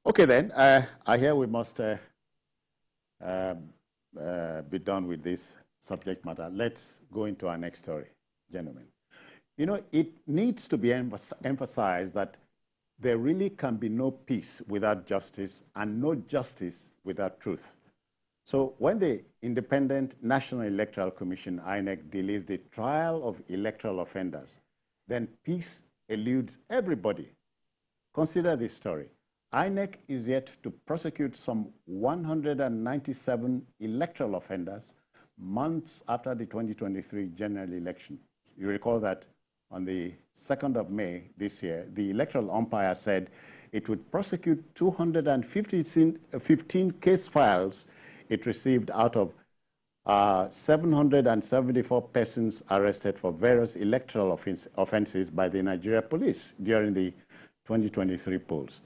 Okay, then. I hear we must be done with this subject matter. Let's go into our next story, gentlemen. You know, it needs to be emphasized that there really can be no peace without justice and no justice without truth. So when the Independent National Electoral Commission, INEC, delays the trial of electoral offenders, then peace eludes everybody. Consider this story. INEC is yet to prosecute some 197 electoral offenders months after the 2023 general election. You recall that on the 2nd of May this year, the electoral umpire said it would prosecute 215 case files it received out of 774 persons arrested for various electoral offenses by the Nigerian Police during the 2023 polls.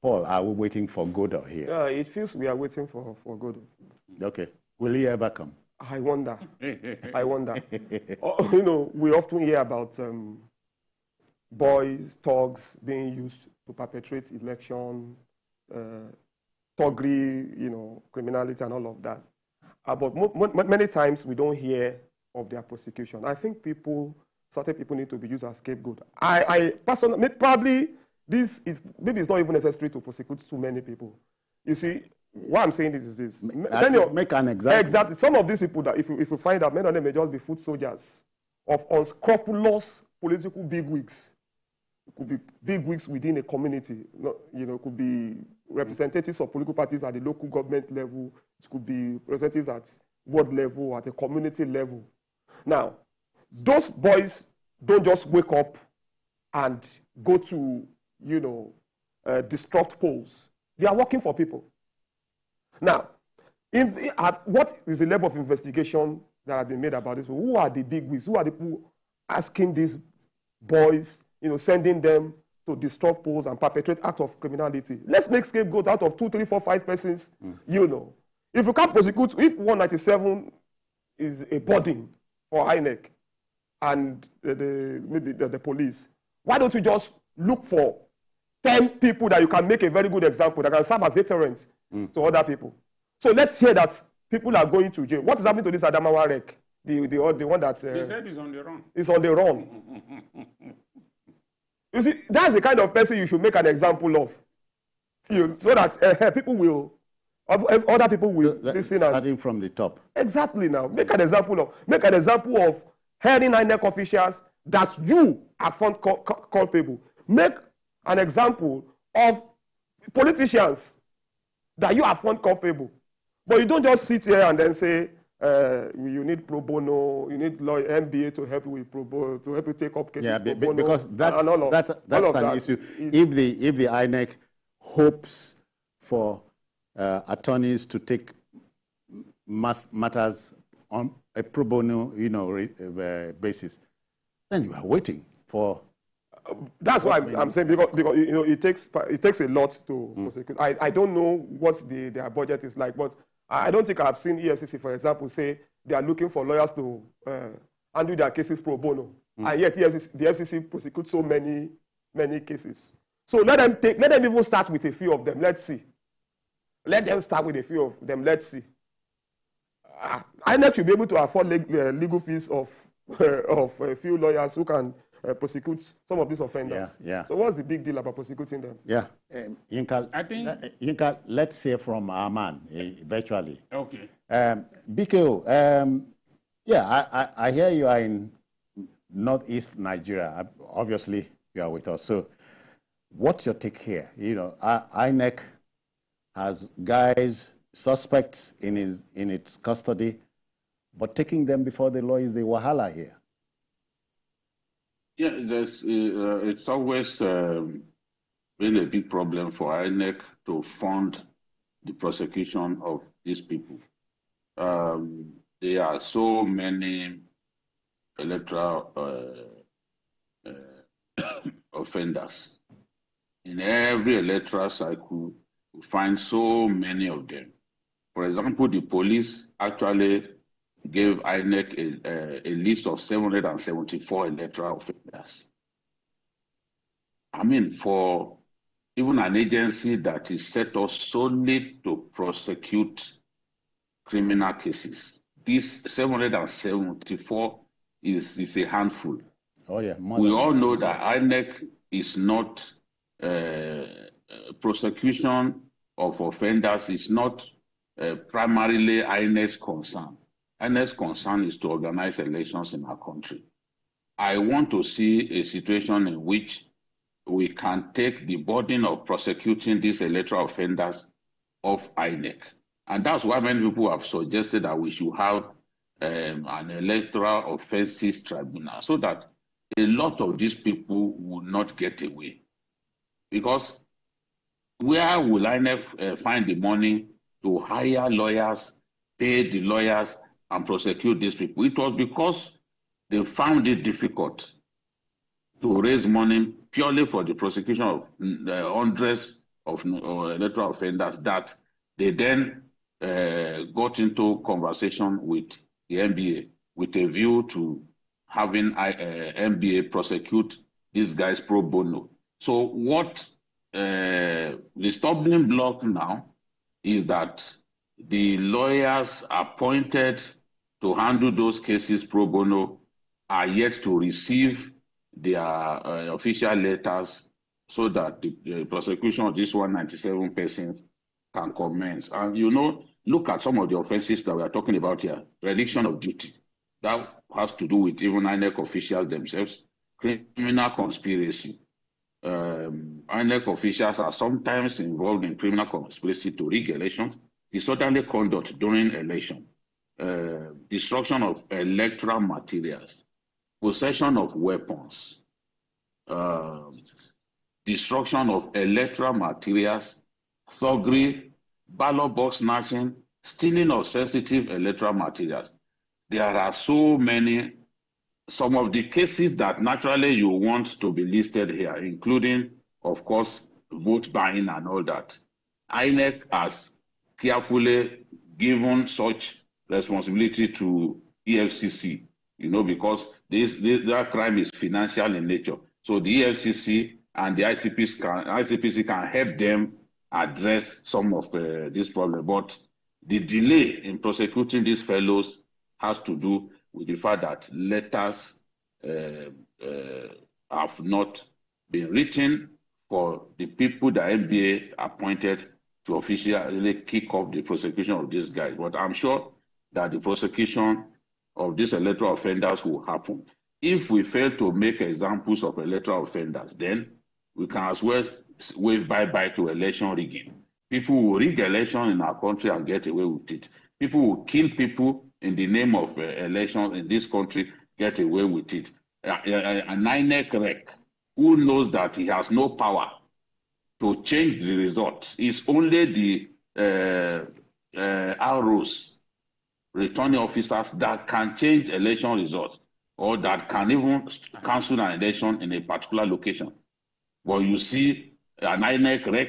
Paul, are we waiting for Godot here? Yeah, it feels we are waiting for Godot. Okay. Will he ever come? I wonder. I wonder. You know, we often hear about boys, thugs being used to perpetrate election, thuggery, you know, criminality and all of that. But many times we don't hear of their prosecution. I think certain people need to be used as scapegoat. I personally, probably this is, maybe it's not even necessary to prosecute too many people. You see, what I'm saying is this. Make an example. Exactly. Some of these people that, if you find out, many of them may just be foot soldiers of unscrupulous political bigwigs. It could be bigwigs within a community. You know, it could be representatives of political parties at the local government level. It could be representatives at ward level, at the community level. Now, those boys don't just wake up and go to, you know, disrupt polls. They are working for people. Now, what is the level of investigation that has been made about this? Who are the bigwigs? Who are the people asking these boys, you know, sending them to disrupt polls and perpetrate acts of criminality? Let's make scapegoats out of 2, 3, 4, 5 persons, you know. If you can't prosecute, if 197 is a burden for INEC and maybe the police, why don't you just look for 10 people that you can make a very good example that can serve as deterrence to other people? So let's hear that people are going to jail. What is happening to this Adamawa wreck? The one that... he said he's on the run. He's on the run. You see, that's the kind of person you should make an example of. So that people will... Other people will listen. Starting from the top. Exactly now. Make an example of hearing INEC officials that you are found culpable. Make an example of politicians that you are found culpable. But you don't just sit here and then say, you need pro bono, you need lawyer, MBA to help you with pro bono, to help you take up cases. Yeah, pro bono, because that's an issue. If the INEC hopes for attorneys to take matters on a pro bono, you know, basis, then you are waiting for. That's why I'm saying, because you know, it takes a lot to prosecute. I don't know what their budget is like, but I don't think I've seen EFCC, for example, say they are looking for lawyers to handle their cases pro bono, and yet the FCC prosecutes so many cases. So let them even start with a few of them. Let's see. Let them start with a few of them. Let's see. INEC should be able to afford legal fees of a few lawyers who can prosecute some of these offenders. Yeah. So what's the big deal about prosecuting them? Yeah. Yinka, let's hear from our man, virtually. Okay. BKO, yeah, I hear you are in northeast Nigeria. Obviously, you are with us. So what's your take here? You know, INEC has guys, suspects in its custody, but taking them before the law is the wahala here. Yeah, it's always been a big problem for INEC to fund the prosecution of these people. There are so many electoral offenders. In every electoral cycle, we find so many of them. For example, the police actually gave INEC a list of 774 electoral offenders. I mean, for even an agency that is set up solely to prosecute criminal cases. This 774 is a handful. Oh, yeah. We all know that INEC is not prosecution of offenders is not primarily INEC's concern. INEC's concern is to organize elections in our country. I want to see a situation in which we can take the burden of prosecuting these electoral offenders off INEC. And that's why many people have suggested that we should have an electoral offences tribunal so that a lot of these people will not get away. Because where will INEC find the money to hire lawyers, pay the lawyers, and prosecute these people? It was because they found it difficult to raise money purely for the prosecution of hundreds of electoral offenders that they then got into conversation with the NBA with a view to having NBA prosecute these guys pro bono. So what the stumbling block now is that the lawyers appointed to handle those cases pro bono are yet to receive their official letters so that the prosecution of these 197 persons can commence. And you know, look at some of the offenses that we are talking about here. Prediction of duty. That has to do with even INEC officials themselves. Criminal conspiracy. INEC officials are sometimes involved in criminal conspiracy to rig elections. Disorderly conduct during election. Destruction of electoral materials. Possession of weapons. Destruction of electoral materials. Thuggery, ballot box snatching, stealing of sensitive electoral materials. There are so many, some of the cases that naturally you want to be listed here, including, of course, vote buying and all that. INEC has carefully given such responsibility to EFCC, you know, because that crime is financial in nature. So the EFCC and the ICPC can help them address some of this problem. But the delay in prosecuting these fellows has to do with the fact that letters have not been written for the people that NBA appointed to officially kick off the prosecution of these guys. But I'm sure that the prosecution of these electoral offenders will happen. If we fail to make examples of electoral offenders, then we can as well wave bye-bye to election rigging. People will rig election in our country and get away with it. People will kill people in the name of elections in this country, get away with it. An INEC rec who knows that he has no power to change the results. It's only the ROs, returning officers, that can change election results or that can even cancel an election in a particular location. But you see an INEC rec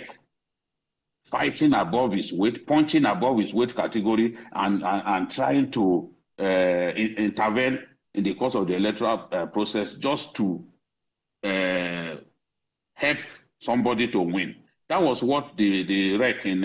fighting above his weight, punching above his weight category, and trying to intervene in the course of the electoral process just to help somebody to win. That was what the rec in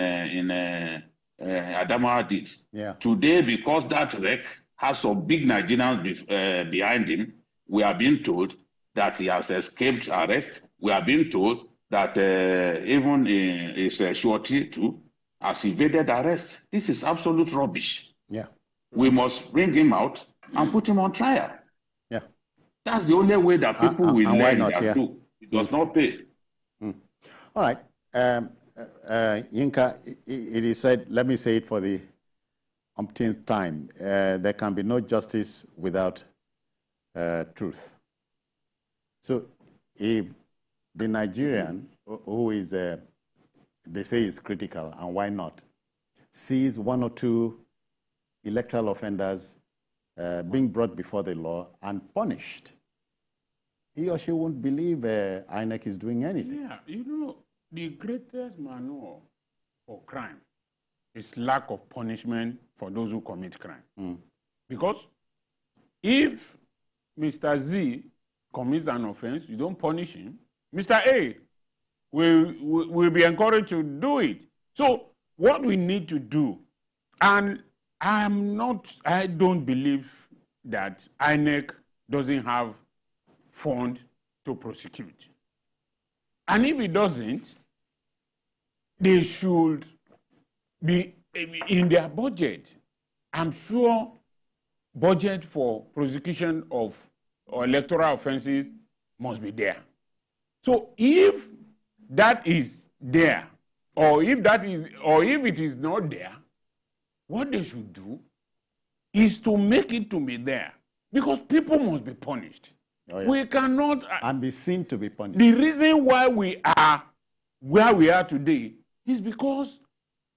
Adamawa did. Yeah. Today, because that rec has some big Nigerians behind him, we are being told that he has escaped arrest. We are being told that even his surety too has evaded arrest. This is absolute rubbish. Yeah. We must bring him out and put him on trial. Yeah. That's the only way that people will learn why not? that Yeah. too. It does not pay. All right. Yinka, it is said, let me say it for the umpteenth time, there can be no justice without truth. So if the Nigerian, who is, they say is critical, and why not, sees one or two electoral offenders being brought before the law and punished, he or she won't believe INEC is doing anything. Yeah, you know, the greatest manual for crime is lack of punishment for those who commit crime. Because if Mr. Z commits an offense, you don't punish him. Mr. A will be encouraged to do it. So what we need to do, and I don't believe that INEC doesn't have fund to prosecute. And if it doesn't, they should be in their budget. I'm sure budget for prosecution of electoral offences must be there. So if that is there, or if it is not there, what they should do is to make it to be there, because people must be punished. Oh, yeah. We cannot and be seen to be punished. The reason why we are where we are today is because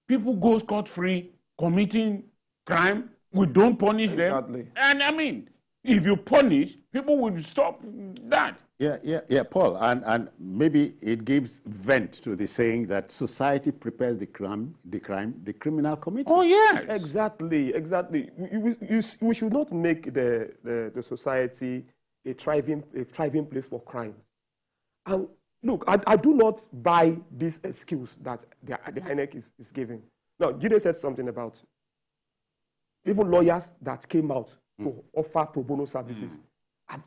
people go scot-free committing crime. We don't punish them. And I mean, if you punish, people will stop that. Yeah, Paul. And maybe it gives vent to the saying that society prepares the criminal commits. Oh, yes. Exactly. We should not make the society a thriving place for crimes. And look, I do not buy this excuse that the INEC is giving. Now, Jide said something about even lawyers that came out to offer pro bono services.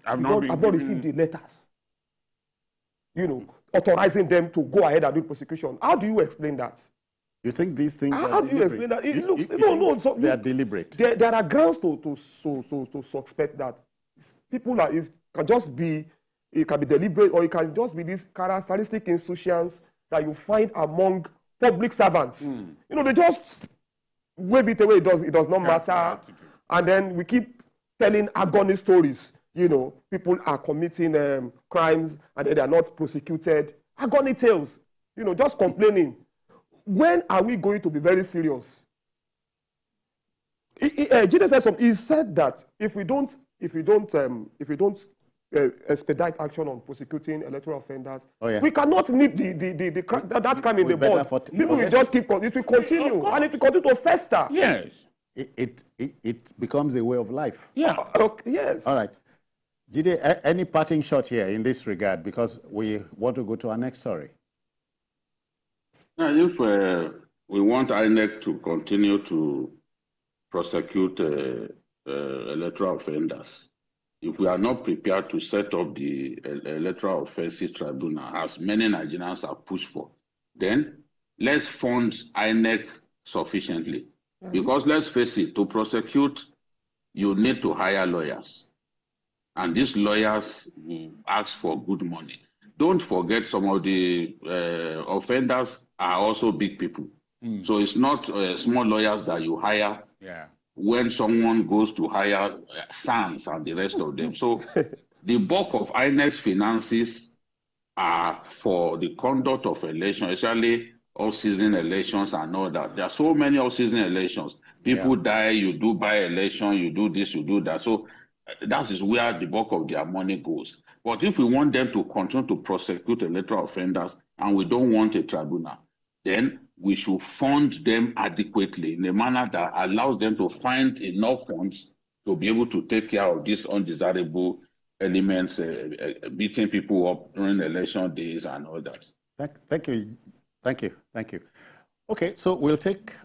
I've not received the letters, authorizing them to go ahead and do prosecution. How do you explain that? You think these things are How do you explain that? It looks, they are deliberate. There are grounds to suspect that people can just be, it can be deliberate, or it can just be this characteristic insouciance that you find among public servants. They just wave it away. It does not matter. And then we keep telling agony stories. People are committing crimes and they are not prosecuted. Agony tales. Just complaining. When are we going to be very serious? Jide said something. He said that if we don't expedite action on prosecuting electoral offenders, we cannot nip that crime in the bud. People will just keep it will continue, and it will continue to fester. Yes. It becomes a way of life. Yeah. Okay, yes. All right. Jide, any parting shot here in this regard, because we want to go to our next story. Now, if we want INEC to continue to prosecute electoral offenders, if we are not prepared to set up the electoral offences tribunal, as many Nigerians have pushed for, then let's fund INEC sufficiently. Because let's face it, to prosecute, you need to hire lawyers. And these lawyers ask for good money. Don't forget, some of the offenders are also big people. So it's not small lawyers that you hire when someone goes to hire SANS and the rest of them. So the bulk of INEC's finances are for the conduct of elections, especially off-season elections and all that. There are so many off-season elections. People die, you do by-election, you do this, you do that. So that is where the bulk of their money goes. But if we want them to continue to prosecute electoral offenders and we don't want a tribunal, then we should fund them adequately in a manner that allows them to find enough funds to be able to take care of these undesirable elements, beating people up during election days and all that. Thank you. Okay, so we'll take